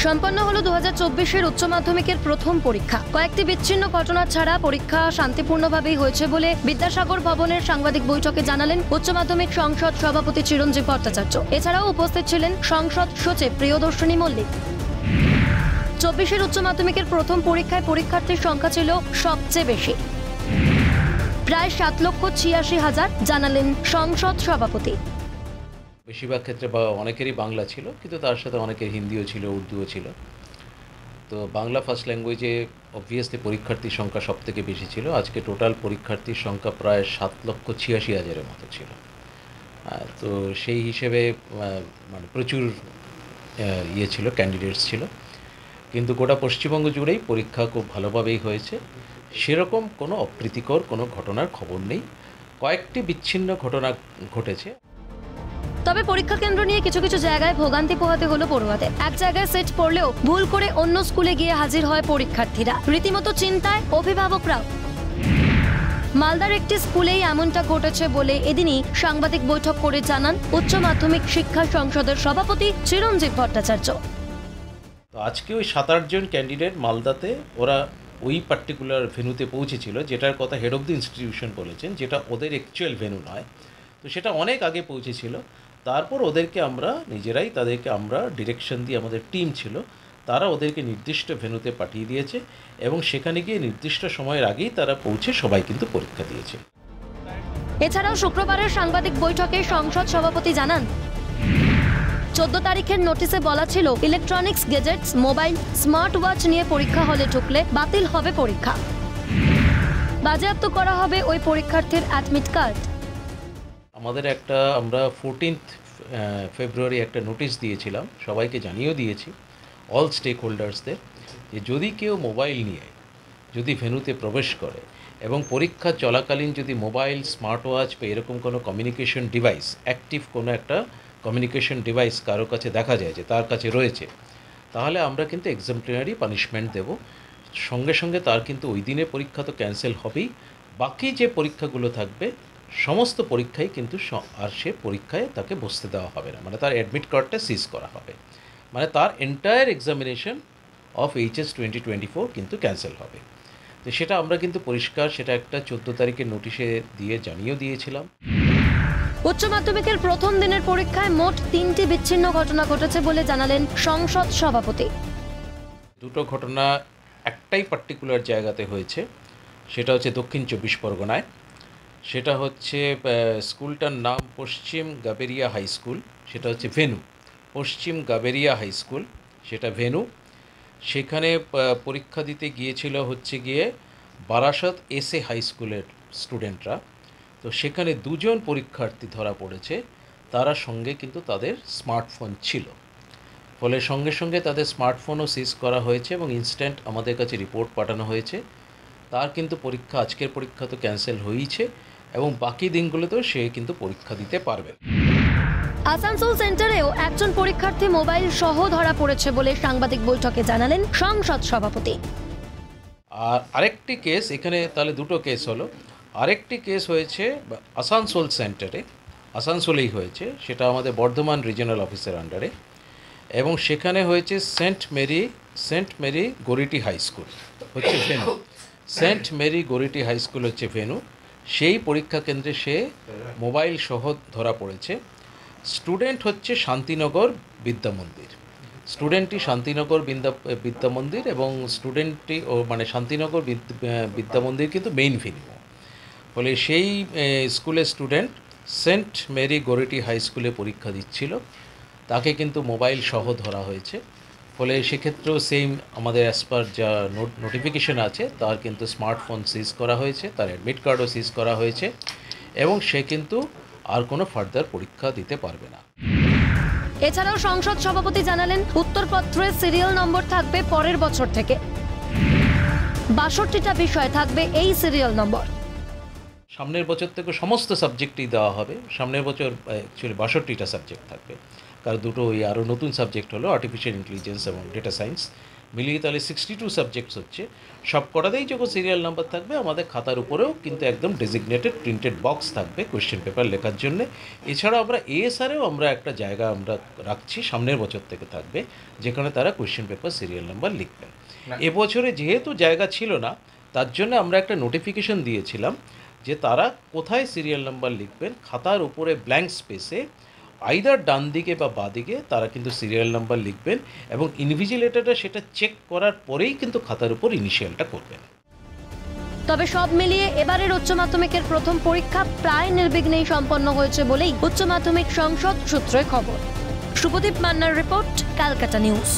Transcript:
সম্পন্ন হলো 2024-এর উচ্চ মাধ্যমিকের প্রথম পরীক্ষা। কয়েকটি বিচ্ছিন্ন ঘটনা ছাড়া পরীক্ষা শান্তিপূর্ণভাবেই হয়েছে বলে বিদ্যাসাগর ভবনের সাংবাদিক বৈঠকে জানালেন উচ্চ মাধ্যমিক সংসদ সভাপতি চিরঞ্জীব ভট্টাচার্য। এছাড়াও উপস্থিত ছিলেন সংসদ সচিব প্রিয়দর্শিনী মল্লিক। 24-এর উচ্চ মাধ্যমিকের প্রথম পরীক্ষায় পরীক্ষার্থীর সংখ্যা ছিল সবচেয়ে বেশি, প্রায় 7,86,000, জানালেন সংসদ সভাপতি। বেশিরভাগ ক্ষেত্রে অনেকেরই বাংলা ছিল, কিন্তু তার সাথে অনেকের হিন্দিও ছিল, উর্দুও ছিল। তো বাংলা ফার্স্ট ল্যাঙ্গুয়েজে অবভিয়াসলি পরীক্ষার্থীর সংখ্যা সব থেকে বেশি ছিল। আজকে টোটাল পরীক্ষার্থীর সংখ্যা প্রায় 7,86,000-এর মতো ছিল। তো সেই হিসেবে মানে প্রচুর ছিল, ক্যান্ডিডেটস ছিল। কিন্তু গোটা পশ্চিমবঙ্গ জুড়েই পরীক্ষা খুব ভালোভাবেই হয়েছে। সেরকম কোনো অপ্রীতিকর কোনো ঘটনার খবর নেই। কয়েকটি বিচ্ছিন্ন ঘটনা ঘটেছে। তবে পরীক্ষা কেন্দ্র নিয়ে কিছু কিছু জায়গায় ভোগান্তি পোহাতে হলো পড়ুয়াদের। এক জায়গায় সেট পড়লেও ভুল করে অন্য স্কুলে গিয়ে হাজির হয় পরীক্ষার্থীরা। রীতিমতো চিন্তায় অভিভাবকরাও। মালদার একটি স্কুলেই এমনটা ঘটেছে বলে এদিনই সাংবাদিক বৈঠক করে জানান উচ্চ মাধ্যমিক শিক্ষা সংসদের সভাপতি চিরঞ্জীব ভট্টাচার্য। তো আজকে ওই 7-8 জন ক্যান্ডিডেট মালদাতে ওরা ওই পার্টিকুলার ভেন্যুতে পৌঁছেছিল, যেটার কথা হেড অফ দ্য ইনস্টিটিউশন বলেছেন, যেটা ওদের অ্যাকচুয়াল ভেন্যু নয়। তো সেটা অনেক আগে পৌঁছেছিল। তারপর ওদেরকে আমরা নিজেরাই তাদেরকে আমরা ডিরেকশন দিয়ে, আমাদের টিম ছিল, তারা ওদেরকে নির্দিষ্ট ভেন্যুতে পাঠিয়ে দিয়েছে এবং সেখানে গিয়ে নির্দিষ্ট সময়ের আগেই তারা পৌঁছে সবাই কিন্তু পরীক্ষা দিয়েছে। এছাড়াও শুক্রবারের সাংবাদিক বৈঠকে সংসদ সভাপতি জানান 14 তারিখের নোটিশে বলা ছিল electronics gadgets, mobile, smart watch নিয়ে পরীক্ষা হলে ঢুকলে বাতিল হবে পরীক্ষা। বাজেয়াপ্ত করা হবে ওই পরীক্ষার্থীর অ্যাডমিট কার্ড। আমরা 14 ফেব্রুয়ারি একটা নোটিশ দিয়েছিলাম, সবাইকে জানিয়েও দিয়েছি, অল স্টেক হোল্ডার্সদের, যে যদি কেউ মোবাইল নিয়ে যদি ভেন্যুতে প্রবেশ করে এবং পরীক্ষা চলাকালীন যদি মোবাইল, স্মার্ট ওয়াচ বা এরকম কোনো কমিউনিকেশন ডিভাইস, অ্যাক্টিভ কোনো একটা কমিউনিকেশন ডিভাইস কারো কাছে দেখা যায় যে তার কাছে রয়েছে, তাহলে আমরা কিন্তু এক্সাম্পলিনারি পানিশমেন্ট দেব। সঙ্গে সঙ্গে তার কিন্তু ওই দিনে পরীক্ষা তো ক্যান্সেল হবেই। বাকি যে পরীক্ষাগুলো থাকবে সমস্ত পরীক্ষাই কিন্তু আর সে পরীক্ষায় তাকে বসতে দেওয়া হবে না, মানে তার অ্যাডমিট কার্ডটা সিজ করা হবে, মানে তার এন্টায়ার এক্সামিনেশন অফ HS 2024 কিন্তু ক্যান্সেল হবে। তো সেটা আমরা কিন্তু পরিষ্কার, সেটা একটা 14 তারিখের নোটিশে দিয়ে জানিয়েও দিয়েছিলাম। উচ্চ মাধ্যমিকের প্রথম দিনের পরীক্ষায় মোট 3টি বিচ্ছিন্ন ঘটনা ঘটেছে বলে জানালেন সংসদ সভাপতি। দুটো ঘটনা একটাই পার্টিকুলার জায়গাতে হয়েছে, সেটা হচ্ছে দক্ষিণ 24 পরগনায়। সেটা হচ্ছে স্কুলটার নাম পশ্চিম গাবেরিয়া হাই স্কুল, সেটা হচ্ছে ভেন্যু, পশ্চিম গাবেরিয়া হাই স্কুল, সেটা ভেন্যু। সেখানে পরীক্ষা দিতে গিয়েছিল হচ্ছে গিয়ে বারাসত SA হাই স্কুলের স্টুডেন্টরা। তো সেখানে 2 জন পরীক্ষার্থী ধরা পড়েছে, তারা সঙ্গে কিন্তু তাদের স্মার্টফোন ছিল। ফলে সঙ্গে সঙ্গে তাদের স্মার্টফোনও সিজ করা হয়েছে এবং ইনস্ট্যান্ট আমাদের কাছে রিপোর্ট পাঠানো হয়েছে। তার কিন্তু পরীক্ষা, আজকের পরীক্ষা তো ক্যান্সেল হয়েইছে এবং বাকি দিনগুলোতেও সে কিন্তু পরীক্ষা দিতে পারবে। আসানসোল সেন্টারেও একজন পরীক্ষার্থী মোবাইল সহ ধরা পড়েছে বলে সাংবাদিক বৈঠকে জানালেন সংসদ সভাপতি। আর আরেকটি কেস, এখানে তাহলে দুটো কেস হলো। আরেকটি কেস হয়েছে আসানসোল সেন্টারে, আসানসোলেই হয়েছে, সেটা আমাদের বর্ধমান রিজিওনাল অফিসের আন্ডারে, এবং সেখানে হয়েছে saint Mary Goretti high school হচ্ছে venue, saint Mary Goretti high school হচ্ছে ভেন্যু। সেই পরীক্ষা কেন্দ্রে সে মোবাইল সহ ধরা পড়েছে। স্টুডেন্ট হচ্ছে শান্তিনগর বিদ্যামন্দির, স্টুডেন্টটি শান্তিনগর বিদ্যামন্দির এবং স্টুডেন্টটি মানে শান্তিনগর বিদ্যামন্দির কিন্তু মেইন ভেন্যু। ফলে সেই স্কুলের student Saint Mary Goretti high স্কুলে পরীক্ষা দিচ্ছিল, তাকে কিন্তু মোবাইল সহ ধরা হয়েছে। ফলে সেক্ষেত্রেও সেম আমাদের অ্যাজ পার যা নোটিফিকেশন আছে, তার কিন্তু স্মার্টফোন সিজ করা হয়েছে, তার অ্যাডমিট কার্ডও সিজ করা হয়েছে এবং সে কিন্তু আর কোনো ফার্দার পরীক্ষা দিতে পারবে না। এছাড়াও সংসদ সভাপতি জানালেন উত্তরপত্রের সিরিয়াল নম্বর থাকবে পরের বছর থেকে। 62টা বিষয় থাকবে এই সিরিয়াল নম্বর। সামনের বছর থেকে সমস্ত সাবজেক্টই দেওয়া হবে। সামনের বছর অ্যাকচুয়ালি 62টা সাবজেক্ট থাকবে, কারণ দুটো আরও নতুন সাবজেক্ট হলো আর্টিফিশিয়াল ইন্টেলিজেন্স এবং ডেটা সায়েন্স। মিলিয়ে তাহলে 62 সাবজেক্টস হচ্ছে। সব কটাতেই যখন সিরিয়াল নাম্বার থাকবে আমাদের খাতার উপরেও কিন্তু একদম ডেজিগনেটেড প্রিন্টেড বক্স থাকবে কোয়েশ্চেন পেপার লেখার জন্য। এছাড়াও আমরা এএসআরেও আমরা একটা জায়গা আমরা রাখছি, সামনের বছর থেকে থাকবে, যেখানে তারা কোয়েশ্চেন পেপার সিরিয়াল নাম্বার লিখবেন। এবছরে যেহেতু জায়গা ছিল না, তার জন্য আমরা একটা নোটিফিকেশন দিয়েছিলাম যে তারা কোথায় সিরিয়াল নাম্বার লিখবেন। খাতার উপরে ব্ল্যাঙ্ক স্পেসে আইদার ডান দিকে বা বাঁ দিকে তারা কিন্তু সিরিয়াল নাম্বার লিখবেন, এবং ইনভিজিলেটররা সেটা চেক করার পরেই কিন্তু খাতার উপর ইনিশিয়ালটা করবেন। তবে সব মিলিয়ে এবারের উচ্চ মাধ্যমিকের প্রথম পরীক্ষা প্রায় নির্বিঘ্নেই সম্পন্ন হয়েছে বলেই উচ্চ মাধ্যমিক সংসদ সূত্রে খবর। শুভদীপ মান্নার রিপোর্ট, ক্যালকাটা নিউজ।